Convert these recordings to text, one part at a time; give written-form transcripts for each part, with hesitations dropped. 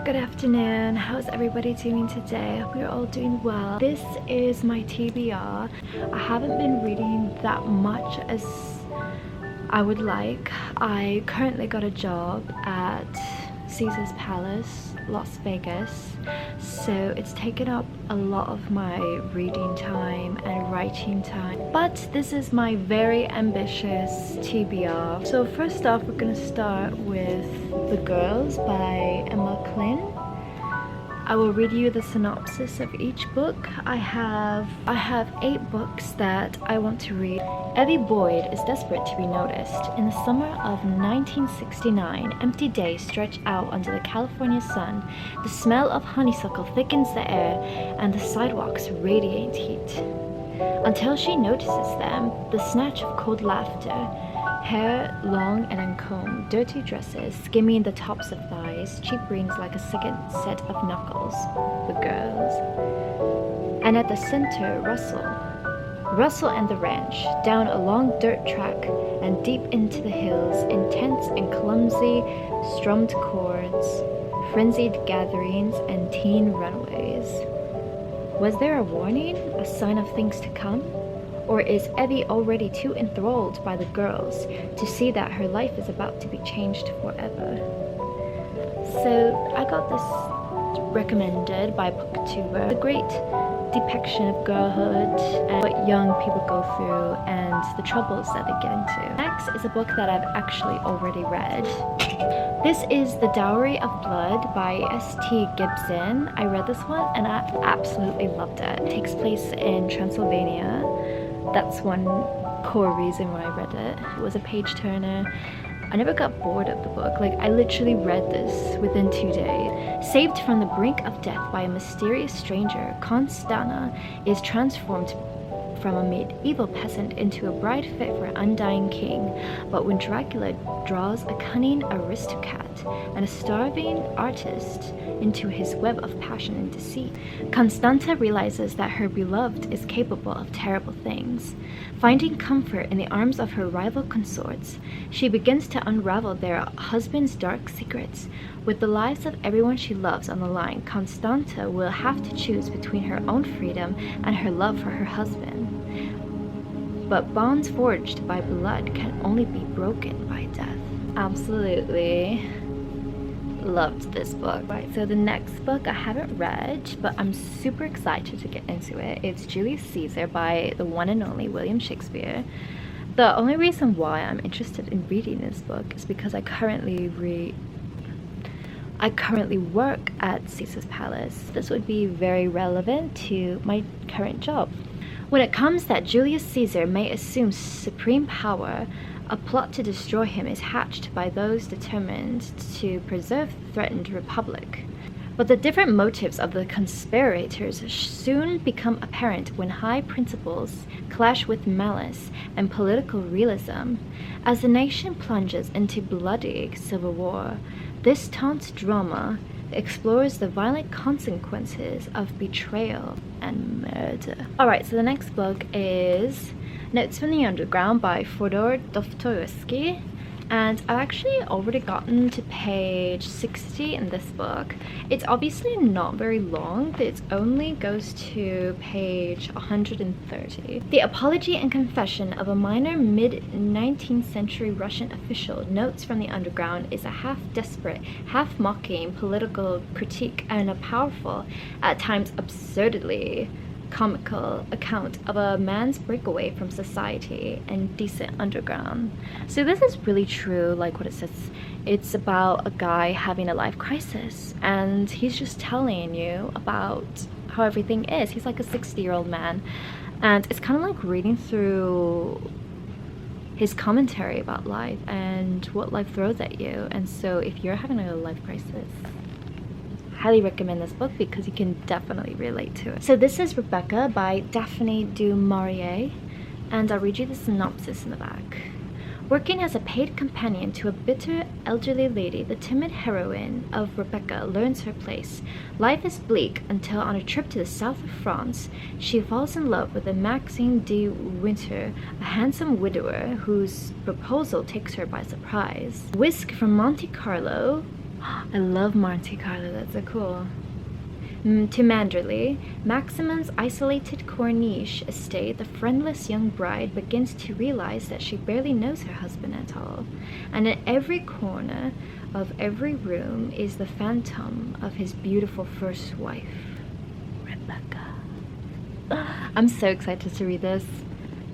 Good afternoon. How's everybody doing today? I hope you're all doing well. This is my TBR. I haven't been reading that much as I would like. I currently got a job at Caesar's Palace, Las Vegas, so it's taken up a lot of my reading time and writing time, but this is my very ambitious TBR. So first off, we're gonna start with The Girls by Emma Cline. I will read you the synopsis of each book. I have 8 books that I want to read. Evie Boyd is desperate to be noticed. In the summer of 1969, empty days stretch out under the California sun. The smell of honeysuckle thickens the air, and the sidewalks radiate heat. Until she notices them, the snatch of cold laughter, hair long and uncombed, dirty dresses skimming the tops of thighs, cheap rings like a second set of knuckles. The Girls. And at the center, Russell and the ranch, down a long dirt track and deep into the hills, intense and clumsy strummed chords, frenzied gatherings, and teen runaways. Was there a warning, a sign of things to come? Or is Evie already too enthralled by the girls to see that her life is about to be changed forever? So I got this recommended by Booktub. A great depiction of girlhood and what young people go through and the troubles that they get into. Next is a book that I've actually already read. This is The Dowry of Blood by S.T. Gibson. I read this one and I absolutely loved it. It takes place in Transylvania. That's one core reason why I read it. It was a page turner. I never got bored of the book. Like, I literally read this within 2 days. Saved from the brink of death by a mysterious stranger, Constanta is transformed from a medieval peasant into a bride fit for an undying king. But when Dracula draws a cunning aristocrat and a starving artist into his web of passion and deceit, Constanta realizes that her beloved is capable of terrible things. Finding comfort in the arms of her rival consorts, she begins to unravel their husband's dark secrets. With the lives of everyone she loves on the line, Constanta will have to choose between her own freedom and her love for her husband. But bonds forged by blood can only be broken by death. Absolutely loved this book. Right, so the next book I haven't read, but I'm super excited to get into it. It's Julius Caesar by the one and only William Shakespeare. The only reason why I'm interested in reading this book is because I currently work at Caesar's Palace. This would be very relevant to my current job. When it comes that Julius Caesar may assume supreme power, a plot to destroy him is hatched by those determined to preserve the threatened republic. But the different motives of the conspirators soon become apparent when high principles clash with malice and political realism. As the nation plunges into bloody civil war, this taunt drama explores the violent consequences of betrayal and murder. Alright, so the next book is Notes from the Underground by Fyodor Dostoevsky, and I've actually already gotten to page 60 in this book. It's obviously not very long, but it only goes to page 130. The apology and confession of a minor mid-19th century Russian official, Notes from the Underground, is a half-desperate, half-mocking political critique and a powerful, at times absurdly comical account of a man's breakaway from society and decent underground. So this is really true, like what it says. It's about a guy having a life crisis and he's just telling you about how everything is. He's like a 60-year-old man, and it's kind of like reading through his commentary about life and what life throws at you. And so if you're having a life crisis, highly recommend this book because you can definitely relate to it. So this is Rebecca by Daphne du Maurier, and I'll read you the synopsis in the back. Working as a paid companion to a bitter elderly lady, the timid heroine of Rebecca learns her place. Life is bleak until on a trip to the south of France, she falls in love with a Maxime de Winter, a handsome widower whose proposal takes her by surprise. Whisk from Monte Carlo, I love Monte Carlo, that's so cool. To Manderley, Maximum's isolated Corniche estate, the friendless young bride begins to realize that she barely knows her husband at all, and in every corner of every room is the phantom of his beautiful first wife, Rebecca. I'm so excited to read this.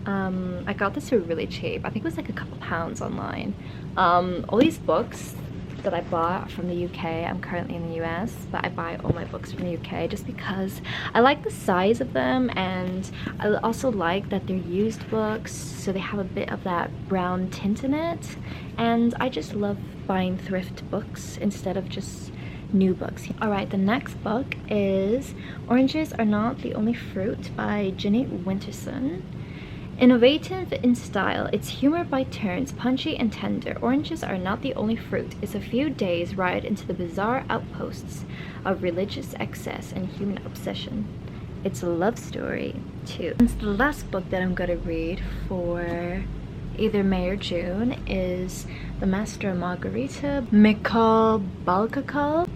I got this for really cheap. I think it was like a couple pounds online. All these books that I bought from the UK, I'm currently in the US, but I buy all my books from the UK just because I like the size of them, and I also like that they're used books, so they have a bit of that brown tint in it, and I just love buying thrift books instead of just new books. Alright, the next book is Oranges Are Not the Only Fruit by Ginny Winterson. Innovative in style, its humor by turns punchy and tender, Oranges Are Not the Only Fruit is a few days ride into the bizarre outposts of religious excess and human obsession. It's a love story, too. And the last book that I'm gonna read for either May or June is The Master and Margarita, Mikhail Bulgakov.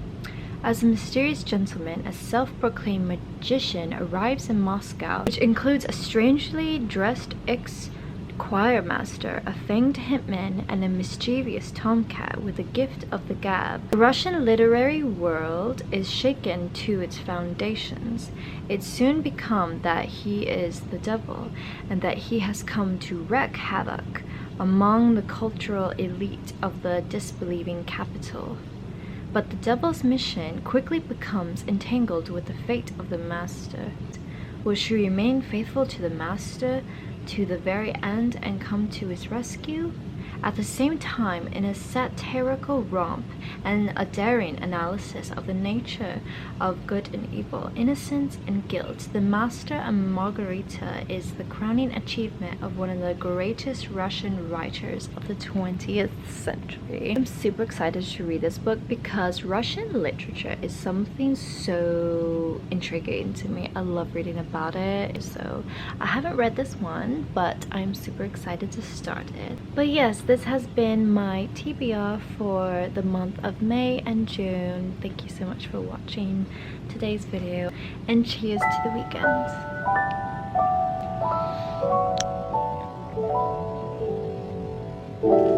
As a mysterious gentleman, a self-proclaimed magician arrives in Moscow, which includes a strangely dressed ex-choir master, a fanged hitman, and a mischievous tomcat with the gift of the gab. The Russian literary world is shaken to its foundations. It soon becomes that he is the devil, and that he has come to wreak havoc among the cultural elite of the disbelieving capital. But the devil's mission quickly becomes entangled with the fate of the master. Will she remain faithful to the master to the very end and come to his rescue? At the same time, in a satirical romp and a daring analysis of the nature of good and evil, innocence and guilt, The Master and Margarita is the crowning achievement of one of the greatest Russian writers of the 20th century. I'm super excited to read this book because Russian literature is something so intriguing to me. I love reading about it. So I haven't read this one, but I'm super excited to start it. But yes, this has been my TBR for the month of May and June. Thank you so much for watching today's video, and cheers to the weekend.